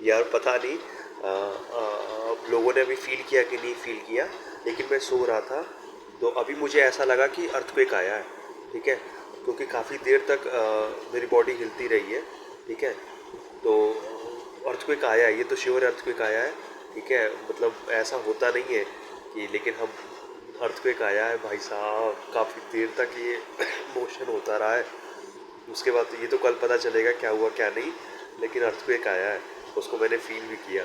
यार पता नहीं लोगों ने अभी फील किया कि नहीं फील किया, लेकिन मैं सो रहा था तो अभी मुझे ऐसा लगा कि अर्थक्वेक आया है। ठीक है, क्योंकि काफ़ी देर तक मेरी बॉडी हिलती रही है। ठीक है, तो अर्थक्वेक आया है, ये तो श्योर अर्थक्वेक आया है। ठीक है, मतलब ऐसा होता नहीं है कि, लेकिन हम अर्थक्वेक आया है भाई साहब, काफ़ी देर तक ये मोशन होता रहा है। उसके बाद तो ये तो कल पता चलेगा क्या हुआ क्या नहीं, लेकिन अर्थक्वेक आया है, उसको मैंने फील भी किया।